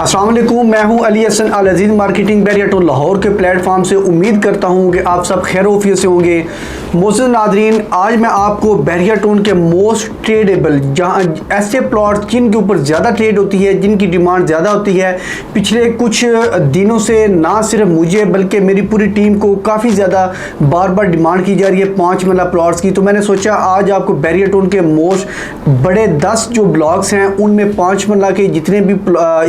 अस्सलाम वालेकुम, मैं हूं अली हसन अल अजीज़ मार्केटिंग बैरिया टोन लाहौर के प्लेटफॉर्म से। उम्मीद करता हूं कि आप सब खैर वफियत से होंगे। मोअज़्ज़ज़ नाज़रीन, आज मैं आपको बैरिया टोन के मोस्ट ट्रेडेबल, जहां ऐसे प्लॉट जिनके ऊपर ज़्यादा ट्रेड होती है, जिनकी डिमांड ज़्यादा होती है, पिछले कुछ दिनों से ना सिर्फ मुझे बल्कि मेरी पूरी टीम को काफ़ी ज़्यादा बार बार डिमांड की जा रही है 5 मरला प्लॉट्स की। तो मैंने सोचा आज आपको बैरिया टोन के मोस्ट बड़े 10 जो ब्लॉक्स हैं उनमें 5 मरला के जितने भी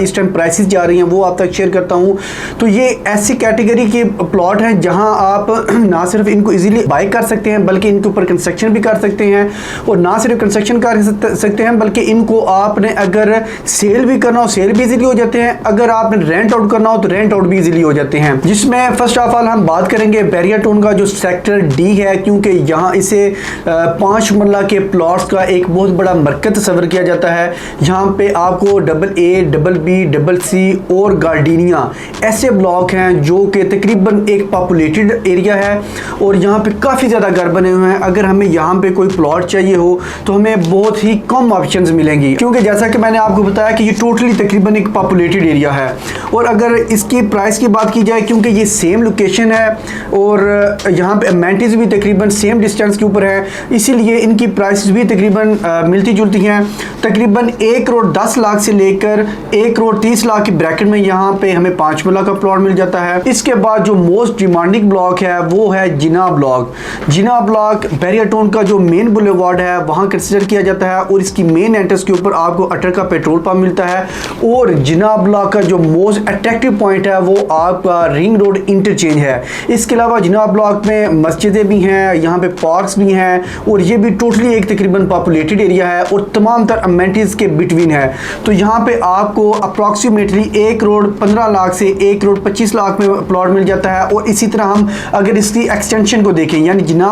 इस टाइम प्राइसेस जा रही हैं वो आप तक शेयर करता हूं। तो ये ऐसी कैटेगरी के प्लॉट हैं जहां आप ना सिर्फ इनको इजीली बाय कर सकते हैं बल्कि इनके ऊपर कंस्ट्रक्शन भी कर सकते हैं, और ना सिर्फ कंस्ट्रक्शन कर सकते हैं बल्कि इनको आपने अगर सेल भी करना हो सेल भी इजीली हो जाते हैं, अगर आपने रेंट आउट करना हो तो रेंट आउट भी इजीली हो जाते हैं। जिसमें फर्स्ट ऑफ ऑल हम बात करेंगे बैरिया टोन का जो सेक्टर डी है, क्योंकि यहाँ इसे 5 मरला के प्लॉट्स का एक बहुत बड़ा मरकज तस्वर किया जाता है। यहाँ पे आपको AA, BB, CC और गार्डनिया ऐसे ब्लॉक हैं जो कि तकरीबन एक पॉपुलेटेड एरिया है और यहाँ पे काफ़ी ज़्यादा घर बने हुए हैं। अगर हमें यहाँ पे कोई प्लॉट चाहिए हो तो हमें बहुत ही कम ऑप्शंस मिलेंगी, क्योंकि जैसा कि मैंने आपको बताया कि ये टोटली तकरीबन एक पॉपुलेटेड एरिया है। और अगर इसकी प्राइस की बात की जाए, क्योंकि ये सेम लोकेशन है और यहाँ पे अमेनिटीज़ भी तकरीबन सेम डिस्टेंस के ऊपर है, इसीलिए इनकी प्राइसेस भी तकरीबन मिलती जुलती हैं। तकरीबन 1 करोड़ 10 लाख से लेकर 1 करोड़ 30 लाख की ब्रैकेट में यहाँ पे हमें 5 मरला का प्लॉट मिल जाता है। इसके बाद जो मोस्ट डिमांडिंग ब्लॉक है वो है जिना ब्लॉक। जिना ब्लॉक बैरिया टोन का जो मेन बुलेवार्ड है वहाँ कंसिडर किया जाता है और इसकी मेन एंट्रेंस के ऊपर आपको अटर का पेट्रोल पंप मिलता है। और जिना ब्लॉक का जो मोस्ट अट्रैक्टिव पॉइंट है वो आपका रिंग रोड इंटरचेंज है। इसके अलावा जिना ब्लॉक में मस्जिदें भी हैं, यहाँ पे पार्क्स भी हैं और ये भी टोटली एक तकरीबन पॉपुलेटेड एरिया है और तमाम तर अमेनिटीज़ के बिटवीन है। तो यहाँ पे आपको अप्रॉक्सीमेटली 1 करोड़ 15 लाख से 1 करोड़ 25 लाख में प्लॉट मिल जाता है। और इसी तरह हम अगर इसकी एक्सटेंशन को देखें, यानी जिना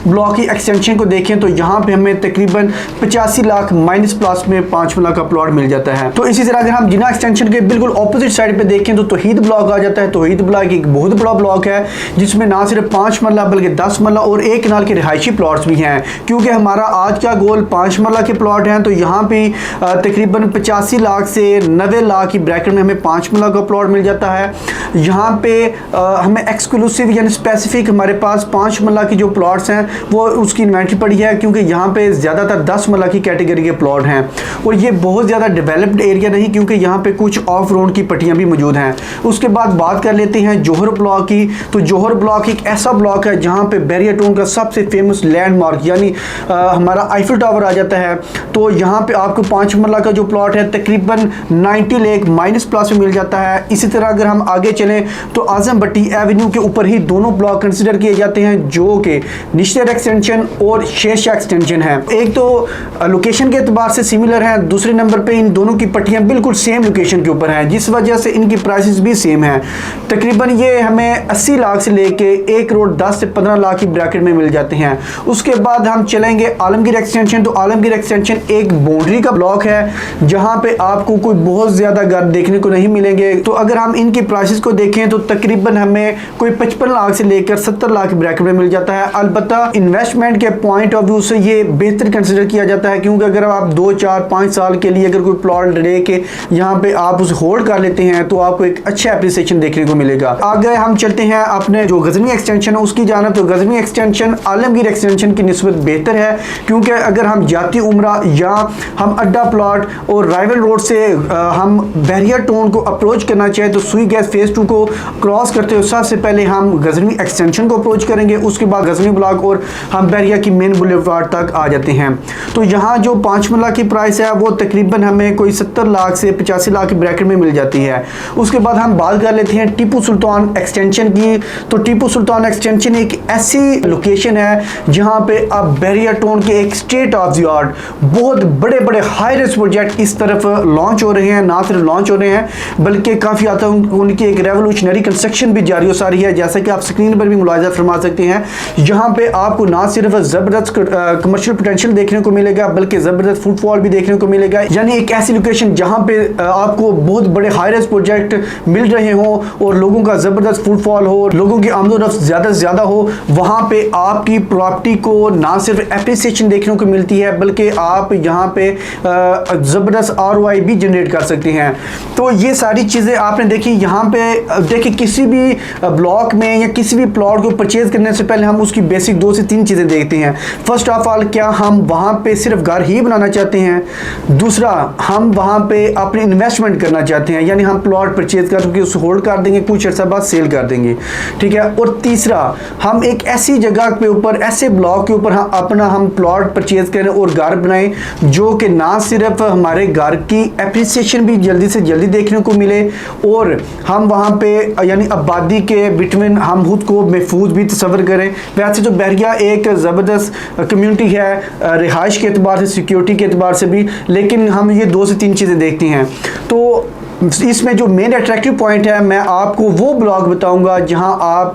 ब्लॉक की एक्सटेंशन को देखें, तो यहाँ पे हमें तकरीबन 85 लाख माइनस प्लस में 5 मरला का प्लॉट मिल जाता है। तो इसी तरह अगर हम जिना एक्सटेंशन के बिल्कुल ऑपोजिट साइड पे देखें तो तौहीद ब्लॉक आ जाता है। तौहीद ब्लॉक एक बहुत बड़ा ब्लॉक है जिसमें ना सिर्फ 5 मरला बल्कि 10 मरला और 1 कनाल के रिहायशी प्लॉट्स भी हैं। क्योंकि हमारा आज का गोल 5 मरला के प्लॉट हैं, तो यहाँ पे तकरीबन 85 लाख से 90 लाख की ब्रैकेट में हमें 5 मरला का प्लॉट मिल जाता है। यहाँ पे हमें एक्सक्लूसिव यानी स्पेसिफिक हमारे पास 5 मरला की जो प्लॉट्स हैं वो उसकी इन्वेंट्री पड़ी है, क्योंकि यहाँ पे ज़्यादातर 10 मरला की कैटेगरी के प्लॉट हैं और ये बहुत ज़्यादा डेवलप्ड एरिया नहीं, क्योंकि यहाँ पे कुछ ऑफ रोड की पट्टियाँ भी मौजूद हैं। उसके बाद बात कर लेते हैं जौहर ब्लॉक की। तो जौहर ब्लॉक एक ऐसा ब्लॉक है जहाँ पे बैरिया टोन का सबसे फेमस लैंडमार्क यानी हमारा आईफिल टावर आ जाता है। तो यहाँ पे आपको 5 मरला का जो प्लॉट है तकरीबन 90 लाख माइनस प्लस में मिल जाता है। इसी तरह अगर हम आगे चलें तो आजम भट्टी एवेन्यू के ऊपर ही दोनों ब्लॉक कंसिडर किए जाते हैं, जो कि निश्तर एक्सटेंशन और शेरशाह एक्सटेंशन है। एक तो लोकेशन के एतबार से सिमिलर है, दूसरे नंबर पे इन दोनों की पट्टियां बिल्कुल सेम लोकेशन के ऊपर हैं, जिस वजह से इनकी प्राइसेस भी सेम है। तकरीबन ये हमें 80 लाख से लेके 1 करोड़ 10 से 15 लाख की ब्रैकेट में मिल जाते हैं। उसके बाद हम चलेंगे आलमगीर एक्सटेंशन। तो आलमगीर एक्सटेंशन एक बाउंड्री का ब्लॉक है जहां पे आपको कोई बहुत ज्यादा घर देखने को नहीं मिलेंगे। तो अगर हम इनकी प्राइसेस को देखें तो तकरीबन हमें कोई 55 लाख से लेकर 70 लाख की ब्रैकेट में मिल जाता है। अलबत्ता इन्वेस्टमेंट के पॉइंट ऑफ व्यू से ये बेहतर कंसिडर किया जाता है, क्योंकि अगर आप 2, 4, 5 साल के लिए अगर कोई प्लॉट लेके यहाँ पे आप उसे होल्ड कर लेते हैं तो आपको एक अच्छा एप्रिसिएशन देखने को मिलेगा। आगे हम चलते हैं अपने जो गजनी एक्सटेंशन है उसकी जानब। तो गजनी एक्सटेंशन आलमगीर एक्सटेंशन की निस्बत बेहतर है, क्योंकि अगर हम जाती उम्रा या हम अड्डा प्लॉट और राइवल रोड से हम बैरिया टोन को अप्रोच करना चाहे तो सुई गैस फेज 2 को क्रॉस करते हुए सबसे पहले हम गजनी एक्सटेंशन को अप्रोच करेंगे, उसके बाद गजनी ब्लॉक और हम बैरिया की मेन बुलेवार्ड तक आ जाते हैं। तो यहाँ जो 5 मरला की प्राइस है वो तकरीबन हमें कोई 70 लाख से 85 लाख की ब्रैकेट में मिल जाती है। उसके बाद हम बात कर लेते हैं टीपू सुल्तान एक्सटेंशन की। तो टीपू सुल्तान एक्सटेंशन एक ऐसी लोकेशन है जहाँ पे अब बैरिया टोन के एक स्टेट ऑफ द आर्ट बहुत बड़े बड़े हाई रिस्क प्रोजेक्ट इस तरफ लॉन्च हो रहे हैं। ना सिर्फ लॉन्च हो रहे हैं बल्कि काफ़ी आता उनकी एक रेवोल्यूशनरी कंस्ट्रक्शन भी जारी हो सारी है, जैसा कि आप स्क्रीन पर भी मुलाजा फरमा सकते हैं। यहाँ पे आपको ना सिर्फ ज़बरदस्त कमर्शियल पोटेंशियल देखने को मिलेगा बल्कि ज़बरदस्त फुटफॉल भी देखने को मिलेगा। यानी एक ऐसी लोकेशन जहाँ पे आपको बहुत बड़े हाई रिस्क प्रोजेक्ट मिल रहे हो और लोगों का ज़बरदस्त फुटफॉल हो, लोगों की आमदोरफ्त ज़्यादा से ज़्यादा हो, वहाँ पे आपकी प्रॉपर्टी को ना सिर्फ एप्रिसिएशन देखने को मिलती है बल्कि आप यहाँ पे ज़बरदस्त ROI भी जनरेट कर सकते हैं। तो ये सारी चीज़ें आपने देखी यहाँ पे। देखिए किसी भी ब्लॉक में या किसी भी प्लॉट को परचेज करने से पहले हम उसकी बेसिक 2 से 3 चीज़ें देखते हैं। फर्स्ट ऑफ ऑल, क्या हम वहाँ पे सिर्फ घर ही बनाना चाहते हैं? दूसरा, हम वहाँ पे अपनी इन्वेस्टमेंट करना चाहते हैं, यानी हम प्लॉट परचेज करके उसे होल्ड कर देंगे, कुछ अर्सा बाद सेल कर देंगे, ठीक है। और तीसरा, हम एक ऐसी जगह पे ऊपर, ऐसे ब्लॉक के ऊपर हम प्लॉट परचेज करें और घर बनाएं जो कि ना सिर्फ हमारे घर की एप्रिसिएशन भी जल्दी से जल्दी देखने को मिले और हम वहाँ पे यानी आबादी के बिटवीन हम खुद को महफूज भी तस्वर करें। वैसे तो बहरिया एक ज़बरदस्त कम्युनिटी है रिहाइश के अतबार से, सिक्योरिटी के अतबार से भी, लेकिन हम ये 2 से 3 चीज़ें देखते हैं। तो इसमें जो मेन अट्रैक्टिव पॉइंट है, मैं आपको वो ब्लॉग बताऊंगा जहां आप,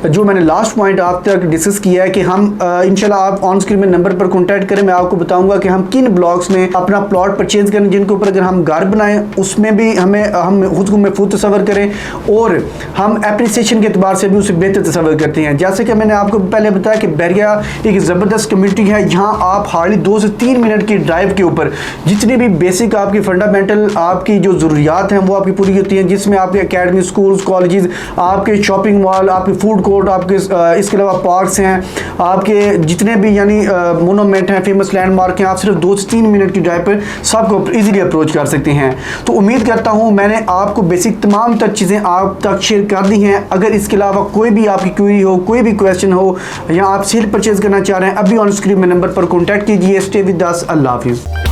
जो मैंने लास्ट पॉइंट आप तक डिस्कस किया है कि हम इंशाल्लाह आप ऑन स्क्रीन में नंबर पर कांटेक्ट करें, मैं आपको बताऊंगा कि हम किन ब्लॉग्स में अपना प्लॉट परचेज करें जिनके ऊपर अगर हम घर बनाएं उसमें भी हम खुद को महफूज तस्वर करें और हम एप्रिसिएशन के अतबार से भी उसे बेहतर तस्वर करते हैं। जैसे कि मैंने आपको पहले बताया कि बहरिया एक ज़बरदस्त कम्युनिटी है, यहाँ आप हार्डली 2 से 3 मिनट की ड्राइव के ऊपर जितनी भी बेसिक आपकी फंडामेंटल आपकी जो ज़रूरियात हैं वो आपकी पूरी होती हैं, जिसमें आपके एकेडमी, स्कूल्स, कॉलेजेस, आपके शॉपिंग मॉल, आपके फूड कोर्ट, आपके इसके अलावा पार्क्स हैं, आपके जितने भी यानी मोनूमेंट हैं, फेमस लैंडमार्क हैं, आप सिर्फ 2 से 3 मिनट की ड्राइव पर सबको इजीली अप्रोच कर सकते हैं। तो उम्मीद करता हूँ मैंने आपको बेसिक तमाम तक चीज़ें आप तक शेयर कर दी हैं। अगर इसके अलावा कोई भी आपकी क्वेरी हो, कोई भी क्वेश्चन हो या आप सेल परचेज करना चाह रहे हैं, अभी ऑन स्क्रीन में नंबर पर कॉन्टैक्ट कीजिए। Stay with us. अल्लाह हाफिज़।